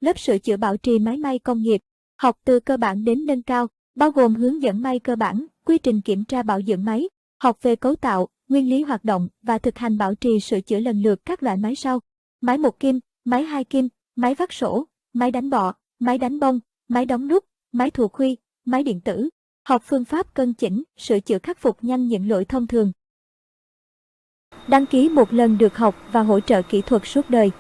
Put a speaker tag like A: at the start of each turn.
A: Lớp sửa chữa bảo trì máy may công nghiệp, học từ cơ bản đến nâng cao, bao gồm hướng dẫn may cơ bản, quy trình kiểm tra bảo dưỡng máy, học về cấu tạo, nguyên lý hoạt động và thực hành bảo trì sửa chữa lần lượt các loại máy sau: máy 1 kim, máy 2 kim, máy vắt sổ, máy đánh bọ, máy đánh bông, máy đóng nút, máy thùa khuy, máy điện tử. Học phương pháp cân chỉnh, sửa chữa khắc phục nhanh những lỗi thông thường. Đăng ký một lần được học và hỗ trợ kỹ thuật suốt đời.